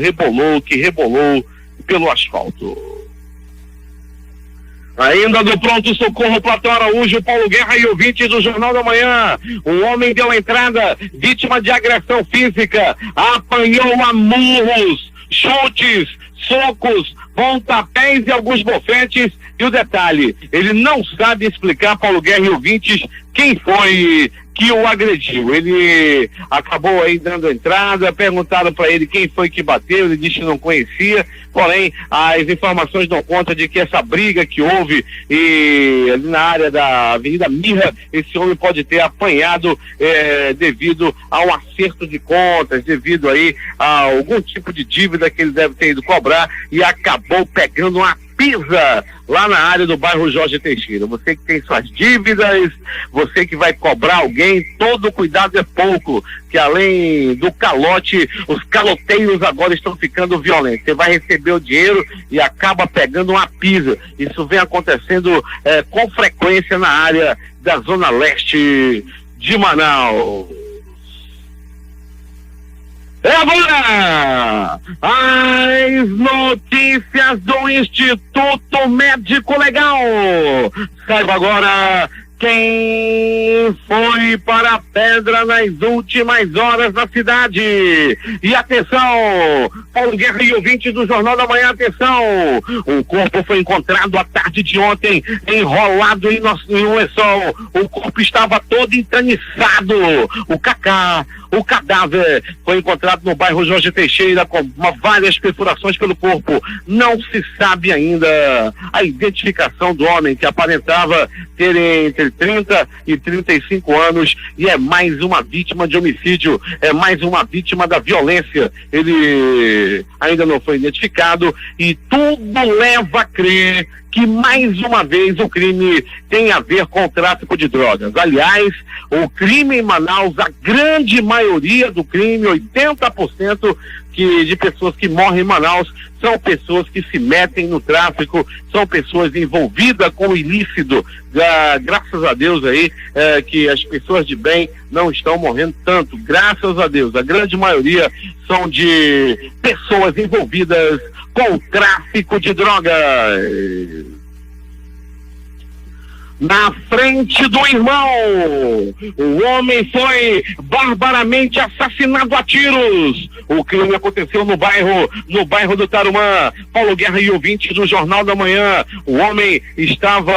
que rebolou pelo asfalto. Ainda do pronto-socorro Platão Araújo, Paulo Guerra e ouvintes do Jornal da Manhã. Um homem deu entrada, vítima de agressão física, apanhou a murros, chutes, socos, pontapés e alguns bofetes. E o detalhe, ele não sabe explicar, Paulo Guerra e ouvintes, quem foi que o agrediu. Ele acabou aí dando entrada, perguntaram para ele quem foi que bateu, ele disse que não conhecia, porém as informações dão conta de que essa briga que houve ali na área da Avenida Mirra, esse homem pode ter apanhado devido a um acerto de contas, devido aí a algum tipo de dívida que ele deve ter ido cobrar e acabou pegando uma pisa lá na área do bairro Jorge Teixeira. Você que tem suas dívidas, você que vai cobrar alguém, todo cuidado é pouco, que além do calote, os caloteiros agora estão ficando violentos. Você vai receber o dinheiro e acaba pegando uma pisa. Isso vem acontecendo com frequência na área da Zona Leste de Manaus. É agora as notícias do Instituto Médico Legal. Saiba agora quem foi para a pedra nas últimas horas da cidade. E atenção, Paulo Guerra e ouvintes do Jornal da Manhã, atenção. Um corpo foi encontrado à tarde de ontem, enrolado em um lençol. O corpo estava todo entaniçado. O cadáver foi encontrado no bairro Jorge Teixeira com várias perfurações pelo corpo. Não se sabe ainda a identificação do homem, que aparentava ter entre 30 e 35 anos e é mais uma vítima de homicídio, é mais uma vítima da violência. Ele ainda não foi identificado e tudo leva a crer que mais uma vez o crime tem a ver com o tráfico de drogas. Aliás, o crime em Manaus, a grande maioria do crime, 80% de pessoas que morrem em Manaus são pessoas que se metem no tráfico, são pessoas envolvidas com o ilícito. Graças a Deus aí, que as pessoas de bem não estão morrendo tanto, graças a Deus. A grande maioria são de pessoas envolvidas com o tráfico de drogas. Na frente do irmão, o homem foi barbaramente assassinado a tiros. O crime aconteceu no bairro do Tarumã. Paulo Guerra e ouvintes do Jornal da Manhã. O homem estava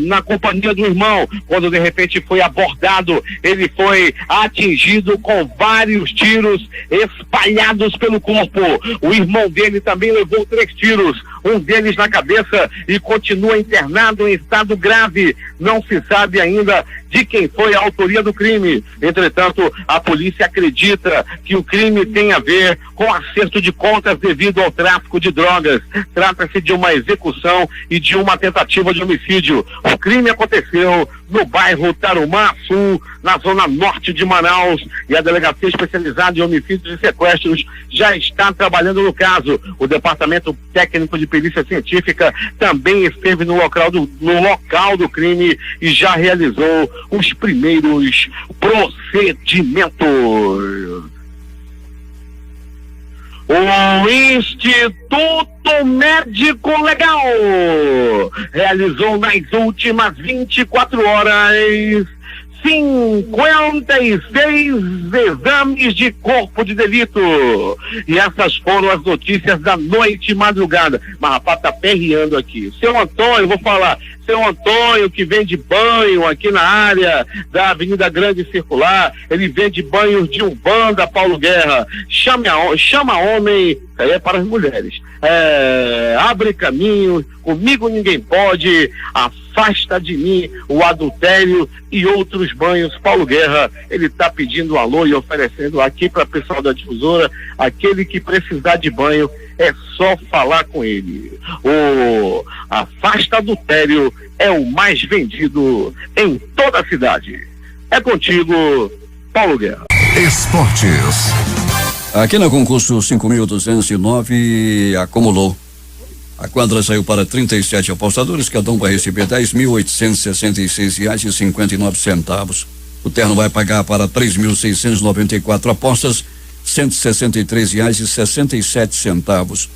na companhia do irmão, quando de repente foi abordado. Ele foi atingido com vários tiros espalhados pelo corpo. O irmão dele também levou 3 tiros, um deles na cabeça, e continua internado em estado grave. Não se sabe ainda de quem foi a autoria do crime. Entretanto, a polícia acredita que o crime tem a ver com acerto de contas devido ao tráfico de drogas. Trata-se de uma execução e de uma tentativa de homicídio. O crime aconteceu no bairro Tarumã Sul, na zona norte de Manaus, e a Delegacia Especializada em Homicídios e Sequestros já está trabalhando no caso. O Departamento Técnico de Perícia Científica também esteve no local do crime e já realizou os primeiros procedimentos. O Instituto Médico Legal realizou nas últimas 24 horas 56 exames de corpo de delito. E essas foram as notícias da noite e madrugada. Mas rapaz, tá perreando aqui. Seu Antônio, vou falar. Seu Antônio, que vende banho aqui na área da Avenida Grande Circular, ele vende banhos de Umbanda, Paulo Guerra. Chama homem, aí é para as mulheres. Abre caminho, comigo ninguém pode, afasta de mim o adultério e outros banhos. Paulo Guerra, ele está pedindo um alô e oferecendo aqui para o pessoal da difusora, aquele que precisar de banho, é só falar com ele. O Afasta Adultério é o mais vendido em toda a cidade. É contigo, Paulo Guerra. Esportes. Aqui no concurso 5.209 acumulou. A quadra saiu para 37 apostadores, cada um vai receber R$10.866,59. O terno vai pagar para 3.694 apostas, R$163,67.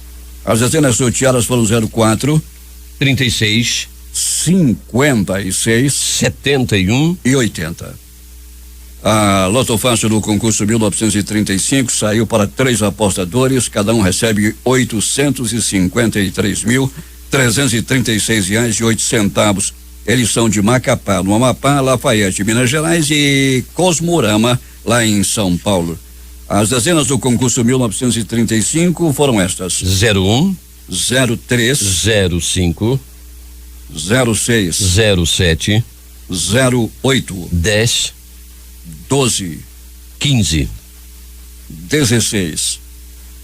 As dezenas sorteadas foram 04, 36, 56, 71 e 80. A Loto Fácil do concurso 1935 saiu para 3 apostadores, cada um recebe R$853.336,08. Eles são de Macapá, no Amapá, Lafayette, Minas Gerais e Cosmorama, lá em São Paulo. As dezenas do concurso 1935 foram estas: 01, 03, 05, 06, 07, 08, 10, 12, 15, 16,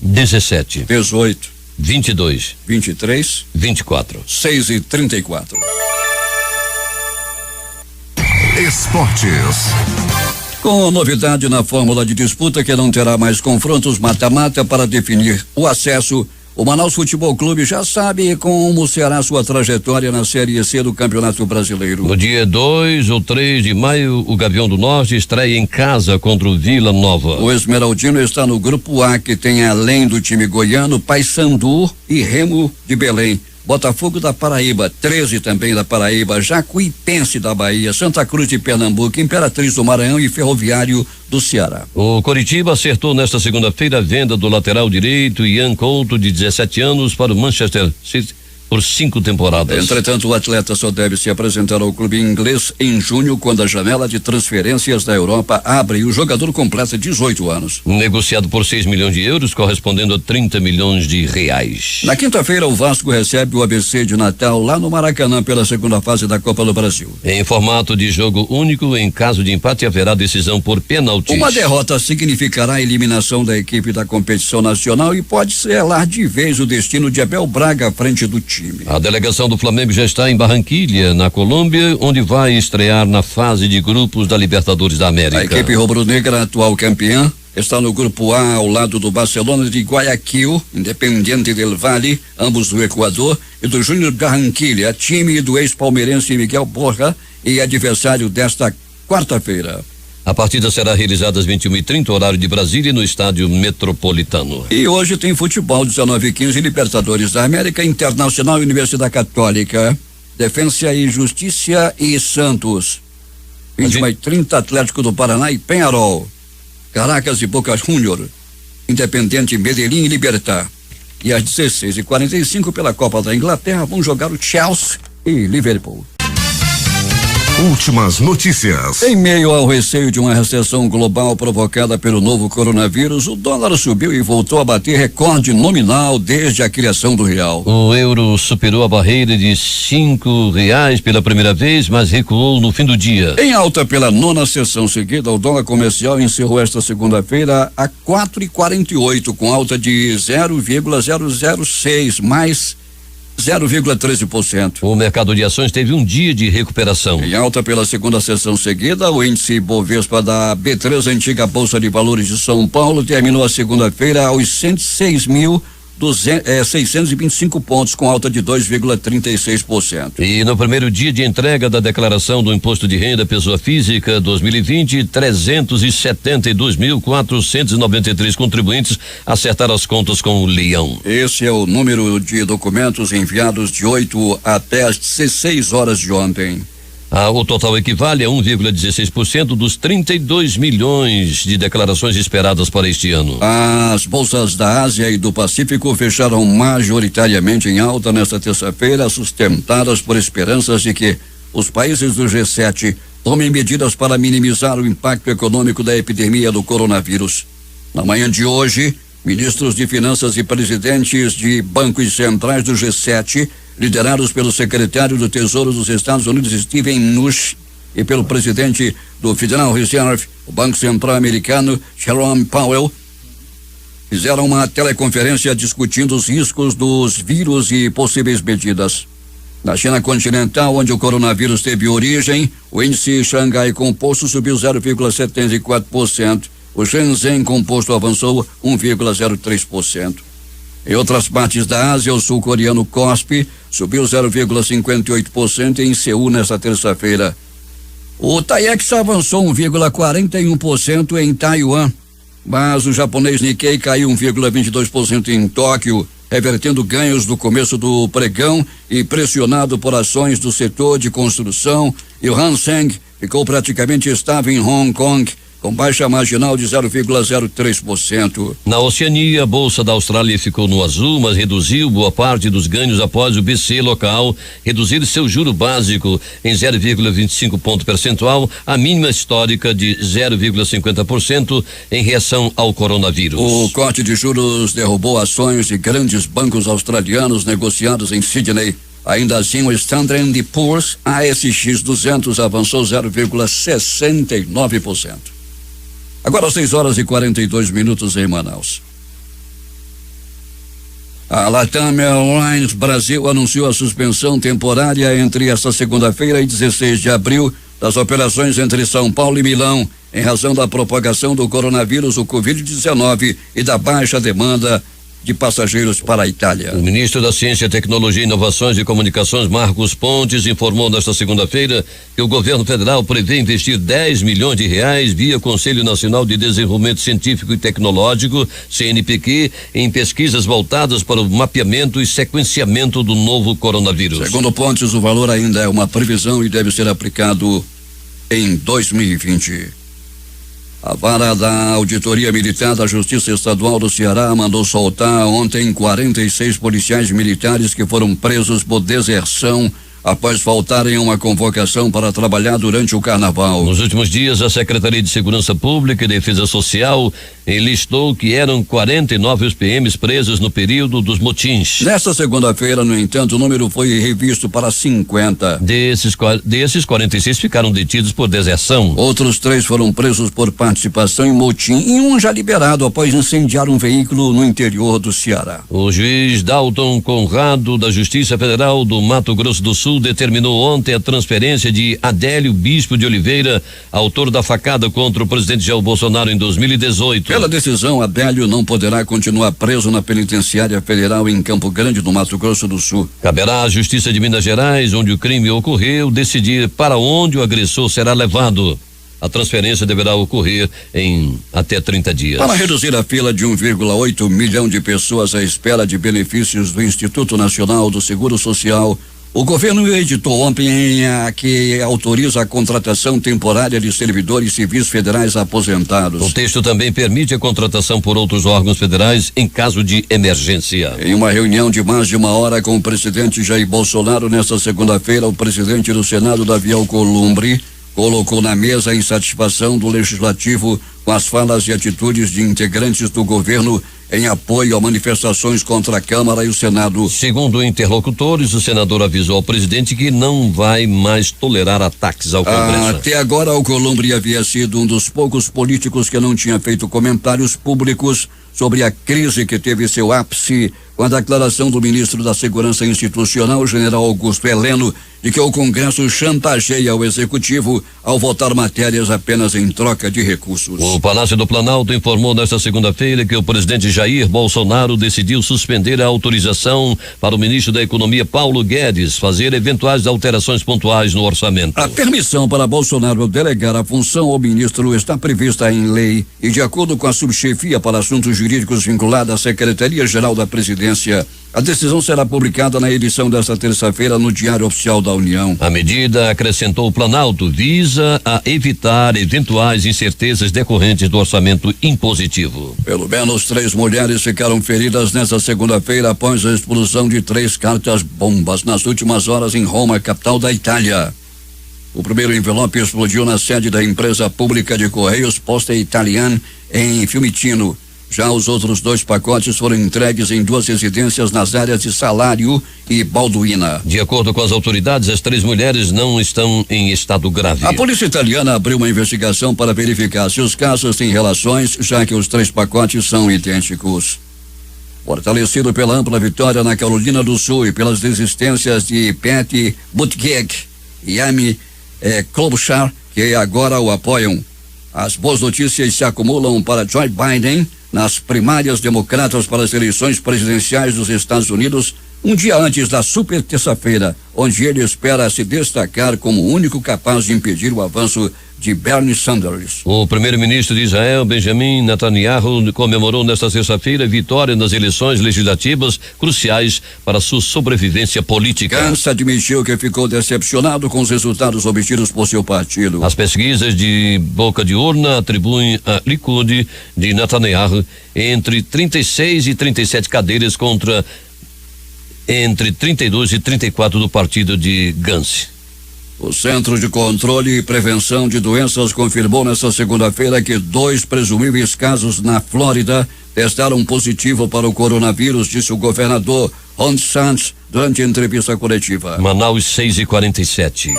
17, 18, 22, 23, 24. 6 e 34. Esportes. Com novidade na fórmula de disputa que não terá mais confrontos mata-mata para definir o acesso, o Manaus Futebol Clube já sabe como será sua trajetória na Série C do Campeonato Brasileiro. No dia 2 ou 3 de maio, o Gavião do Norte estreia em casa contra o Vila Nova. O Esmeraldino está no grupo A, que tem, além do time goiano, Paysandu e Remo de Belém, Botafogo da Paraíba, 13 também da Paraíba, Jacuipense da Bahia, Santa Cruz de Pernambuco, Imperatriz do Maranhão e Ferroviário do Ceará. O Coritiba acertou nesta segunda-feira a venda do lateral direito Ian Couto, de 17 anos, para o Manchester City por 5 temporadas. Entretanto, o atleta só deve se apresentar ao clube inglês em junho, quando a janela de transferências da Europa abre e o jogador completa 18 anos. Negociado por 6 milhões de euros, correspondendo a 30 milhões de reais. Na quinta-feira, o Vasco recebe o ABC de Natal lá no Maracanã pela segunda fase da Copa do Brasil. Em formato de jogo único, em caso de empate haverá decisão por pênaltis. Uma derrota significará a eliminação da equipe da competição nacional e pode selar de vez o destino de Abel Braga à frente do time. A delegação do Flamengo já está em Barranquilha, na Colômbia, onde vai estrear na fase de grupos da Libertadores da América. A equipe rubro-negra, atual campeã, está no grupo A ao lado do Barcelona de Guayaquil, Independiente del Valle, ambos do Equador, e do Júnior Barranquilha, time do ex-palmeirense Miguel Borja e adversário desta quarta-feira. A partida será realizada às 21h30, horário de Brasília, no estádio Metropolitano. E hoje tem futebol, 19h15, Libertadores da América, Internacional e Universidade Católica, Defensa e Justiça e Santos. 21h30, Atlético do Paraná e Peñarol, Caracas e Boca Juniors, Independente, Medellín e Libertad. E às 16h45, pela Copa da Inglaterra, vão jogar o Chelsea e Liverpool. Últimas notícias. Em meio ao receio de uma recessão global provocada pelo novo coronavírus, o dólar subiu e voltou a bater recorde nominal desde a criação do real. O euro superou a barreira de R$ pela primeira vez, mas recuou no fim do dia. Em alta pela 9ª sessão seguida, o dólar comercial encerrou esta segunda-feira a 4,48, com alta de 0,006, mais 0,13%. O mercado de ações teve um dia de recuperação. Em alta pela segunda sessão seguida, o índice Bovespa da B3, antiga Bolsa de Valores de São Paulo, terminou a segunda-feira aos 106.625 pontos, com alta de 2,36%. E no primeiro dia de entrega da declaração do Imposto de Renda Pessoa Física 2020, 372.493 contribuintes acertaram as contas com o Leão. Esse é o número de documentos enviados de 8 até as 16 horas de ontem. O total equivale a 1,16% dos 32 milhões de declarações esperadas para este ano. As bolsas da Ásia e do Pacífico fecharam majoritariamente em alta nesta terça-feira, sustentadas por esperanças de que os países do G7 tomem medidas para minimizar o impacto econômico da epidemia do coronavírus. Na manhã de hoje, ministros de Finanças e presidentes de bancos centrais do G7, liderados pelo secretário do Tesouro dos Estados Unidos, Steven Mnuchin, e pelo presidente do Federal Reserve, o Banco Central Americano, Jerome Powell, fizeram uma teleconferência discutindo os riscos dos vírus e possíveis medidas. Na China continental, onde o coronavírus teve origem, o índice Xangai Composto subiu 0,74%. O Shenzhen Composto avançou 1,03%. Em outras partes da Ásia, o sul-coreano KOSPI subiu 0,58% em Seul nesta terça-feira. O TAIEX avançou 1,41% em Taiwan, mas o japonês Nikkei caiu 1,22% em Tóquio, revertendo ganhos do começo do pregão e pressionado por ações do setor de construção, e o Hang Seng ficou praticamente estável em Hong Kong, com baixa marginal de 0,03%. Na Oceania, a Bolsa da Austrália ficou no azul, mas reduziu boa parte dos ganhos após o BC local reduzir seu juro básico em 0,25 ponto percentual, a mínima histórica de 0,50% em reação ao coronavírus. O corte de juros derrubou ações de grandes bancos australianos negociados em Sydney. Ainda assim, o Standard & Poor's ASX 200 avançou 0,69%. Agora 6h42 em Manaus. A Latam Airlines Brasil anunciou a suspensão temporária entre esta segunda-feira e 16 de abril das operações entre São Paulo e Milão, em razão da propagação do coronavírus, o Covid-19, e da baixa demanda de passageiros para a Itália. O ministro da Ciência, Tecnologia, Inovações e Comunicações, Marcos Pontes, informou nesta segunda-feira que o governo federal prevê investir 10 milhões de reais via Conselho Nacional de Desenvolvimento Científico e Tecnológico, CNPq, em pesquisas voltadas para o mapeamento e sequenciamento do novo coronavírus. Segundo Pontes, o valor ainda é uma previsão e deve ser aplicado em 2020. A vara da Auditoria Militar da Justiça Estadual do Ceará mandou soltar ontem 46 policiais militares que foram presos por deserção após faltarem a uma convocação para trabalhar durante o carnaval. Nos últimos dias, a Secretaria de Segurança Pública e Defesa Social listou que eram 49 os PMs presos no período dos motins. Nesta segunda-feira, no entanto, o número foi revisto para 50. Desses 46 ficaram detidos por deserção. Outros 3 foram presos por participação em motim e um já liberado após incendiar um veículo no interior do Ceará. O juiz Dalton Conrado, da Justiça Federal do Mato Grosso do Sul, determinou ontem a transferência de Adélio Bispo de Oliveira, autor da facada contra o presidente Jair Bolsonaro em 2018. Pela decisão, Adélio não poderá continuar preso na penitenciária federal em Campo Grande, no Mato Grosso do Sul. Caberá à Justiça de Minas Gerais, onde o crime ocorreu, decidir para onde o agressor será levado. A transferência deverá ocorrer em até 30 dias. Para reduzir a fila de 1,8 milhão de pessoas à espera de benefícios do Instituto Nacional do Seguro Social, o governo editou ontem a que autoriza a contratação temporária de servidores civis federais aposentados. O texto também permite a contratação por outros órgãos federais em caso de emergência. Em uma reunião de mais de 1 hora com o presidente Jair Bolsonaro nesta segunda-feira, o presidente do Senado, Davi Alcolumbre, colocou na mesa a insatisfação do Legislativo com as falas e atitudes de integrantes do governo em apoio a manifestações contra a Câmara e o Senado. Segundo interlocutores, o senador avisou ao presidente que não vai mais tolerar ataques ao Congresso. Até agora, Alcolumbre havia sido um dos poucos políticos que não tinha feito comentários públicos sobre a crise que teve seu ápice com a declaração do ministro da Segurança Institucional, general Augusto Heleno, de que o Congresso chantageia o Executivo ao votar matérias apenas em troca de recursos. O Palácio do Planalto informou nesta segunda-feira que o presidente Jair Bolsonaro decidiu suspender a autorização para o ministro da Economia, Paulo Guedes, fazer eventuais alterações pontuais no orçamento. A permissão para Bolsonaro delegar a função ao ministro está prevista em lei e, de acordo com a subchefia para assuntos jurídicos vinculada à Secretaria-Geral da Presidência, a decisão será publicada na edição desta terça-feira no Diário Oficial da União. A medida, acrescentou o Planalto, visa a evitar eventuais incertezas decorrentes do orçamento impositivo. Pelo menos 3 mulheres ficaram feridas nesta segunda-feira após a explosão de 3 cartas-bombas nas últimas horas em Roma, capital da Itália. O primeiro envelope explodiu na sede da empresa pública de Correios Poste Italiane, em Fiumicino. Já os outros 2 pacotes foram entregues em 2 residências nas áreas de Salário e Balduína. De acordo com as autoridades, as 3 mulheres não estão em estado grave. A polícia italiana abriu uma investigação para verificar se os casos têm relações, já que os 3 pacotes são idênticos. Fortalecido pela ampla vitória na Carolina do Sul e pelas desistências de Pete Buttigieg e Amy Klobuchar, que agora o apoiam, as boas notícias se acumulam para Joe Biden nas primárias democratas para as eleições presidenciais dos Estados Unidos, um dia antes da super terça-feira, onde ele espera se destacar como o único capaz de impedir o avanço de Bernie Sanders. O primeiro-ministro de Israel, Benjamin Netanyahu, comemorou nesta terça-feira vitória nas eleições legislativas cruciais para sua sobrevivência política. Gantz admitiu que ficou decepcionado com os resultados obtidos por seu partido. As pesquisas de boca de urna atribuem a Likud de Netanyahu entre 36 e 37 cadeiras contra entre 32 e 34 do partido de Gantz. O Centro de Controle e Prevenção de Doenças confirmou nesta segunda-feira que 2 presumíveis casos na Flórida testaram positivo para o coronavírus, disse o governador Ron DeSantis durante a entrevista coletiva. Manaus 6:47.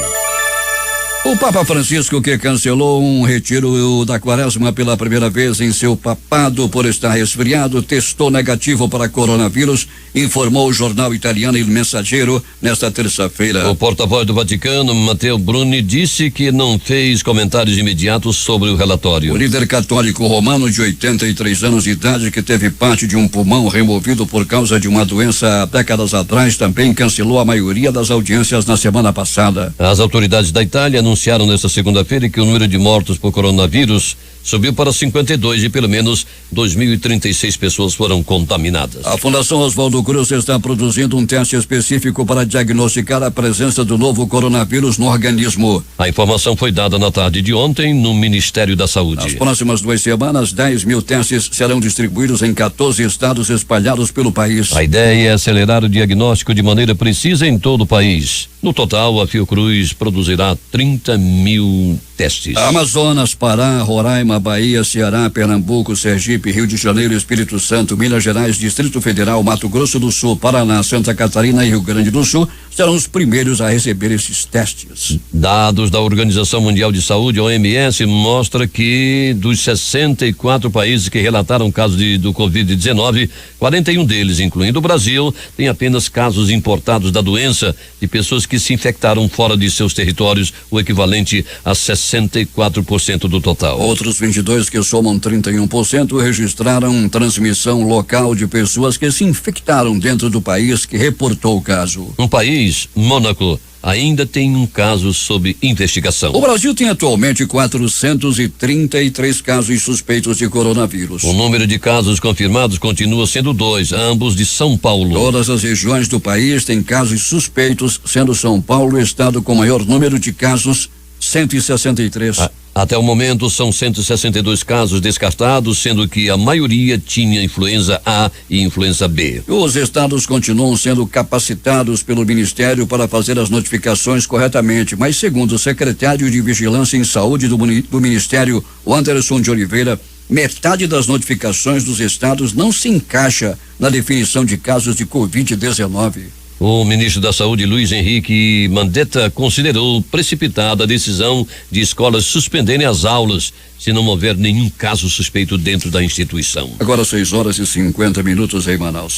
O Papa Francisco, que cancelou um retiro da quaresma pela primeira vez em seu papado por estar resfriado, testou negativo para coronavírus, informou o jornal italiano Il Messaggero nesta terça-feira. O porta-voz do Vaticano, Matteo Bruni, disse que não fez comentários imediatos sobre o relatório. O líder católico romano de 83 anos de idade, que teve parte de um pulmão removido por causa de uma doença há décadas atrás, também cancelou a maioria das audiências na semana passada. As autoridades da Itália anunciaram nesta segunda-feira que o número de mortos por coronavírus subiu para 52 e pelo menos 2.036 pessoas foram contaminadas. A Fundação Oswaldo Cruz está produzindo um teste específico para diagnosticar a presença do novo coronavírus no organismo. A informação foi dada na tarde de ontem no Ministério da Saúde. Nas próximas 2 semanas, 10.000 testes serão distribuídos em 14 estados espalhados pelo país. A ideia é acelerar o diagnóstico de maneira precisa em todo o país. No total, a Fiocruz produzirá 30.000 testes. Amazonas, Pará, Roraima, Bahia, Ceará, Pernambuco, Sergipe, Rio de Janeiro, Espírito Santo, Minas Gerais, Distrito Federal, Mato Grosso do Sul, Paraná, Santa Catarina e Rio Grande do Sul serão os primeiros a receber esses testes. Dados da Organização Mundial de Saúde, OMS, mostra que dos 64 países que relataram casos do Covid-19, 41 deles, incluindo o Brasil, têm apenas casos importados da doença de pessoas que se infectaram fora de seus territórios, o equivalente a 64% do total. Outros 22, que somam 31%, registraram transmissão local de pessoas que se infectaram dentro do país que reportou o caso. Um país, Mônaco, ainda tem um caso sob investigação. O Brasil tem atualmente 433 casos suspeitos de coronavírus. O número de casos confirmados continua sendo 2, ambos de São Paulo. Todas as regiões do país têm casos suspeitos, sendo São Paulo o estado com maior número de casos, 163. Até o momento são 162 casos descartados, sendo que a maioria tinha influenza A e influenza B. Os estados continuam sendo capacitados pelo Ministério para fazer as notificações corretamente, mas segundo o secretário de Vigilância em Saúde do Ministério, Anderson de Oliveira, metade das notificações dos estados não se encaixa na definição de casos de Covid-19. O ministro da Saúde, Luiz Henrique Mandetta, considerou precipitada a decisão de escolas suspenderem as aulas se não houver nenhum caso suspeito dentro da instituição. Agora 6:50 em Manaus.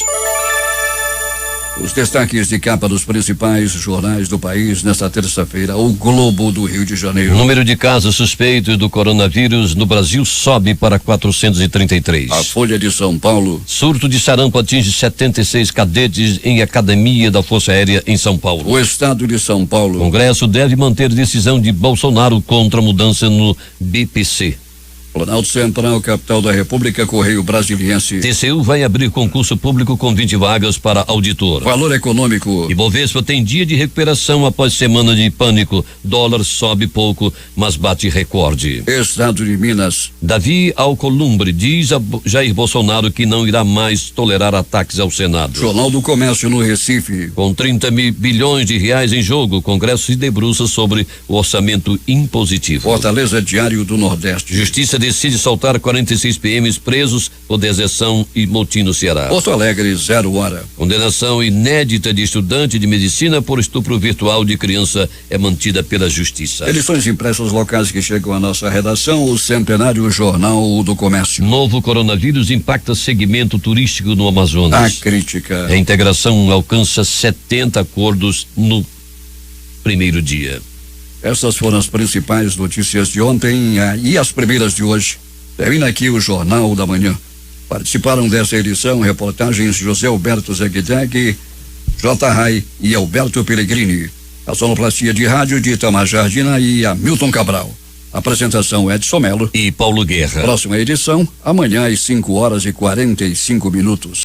Os destaques de capa dos principais jornais do país nesta terça-feira. O Globo do Rio de Janeiro. O número de casos suspeitos do coronavírus no Brasil sobe para 433. A Folha de São Paulo. Surto de sarampo atinge 76 cadetes em academia da Força Aérea em São Paulo. O Estado de São Paulo. O Congresso deve manter decisão de Bolsonaro contra a mudança no BPC. Planalto Central, capital da República, Correio Brasiliense. TCU vai abrir concurso público com 20 vagas para auditor. Valor Econômico. Ibovespa tem dia de recuperação após semana de pânico. Dólar sobe pouco, mas bate recorde. Estado de Minas. Davi Alcolumbre diz a Jair Bolsonaro que não irá mais tolerar ataques ao Senado. Jornal do Comércio no Recife. Com 30 bilhões de reais em jogo, o Congresso se debruça sobre o orçamento impositivo. Fortaleza Diário do Nordeste. Justiça decide soltar 46 PMs presos por deserção e motim no Ceará. Porto Alegre, 0 hora. Condenação inédita de estudante de medicina por estupro virtual de criança é mantida pela justiça. Edições impressas locais que chegam à nossa redação, o Centenário Jornal do Comércio. Novo coronavírus impacta segmento turístico no Amazonas. A crítica. A integração alcança 70 acordos no primeiro dia. Essas foram as principais notícias de ontem e as primeiras de hoje. Termina aqui o Jornal da Manhã. Participaram dessa edição reportagens José Alberto Zegdeg, J. Rai e Alberto Pellegrini. A sonoplastia de rádio de Itamar Jardina e Hamilton Cabral. Apresentação Edson Melo e Paulo Guerra. Próxima edição, amanhã às 5h45.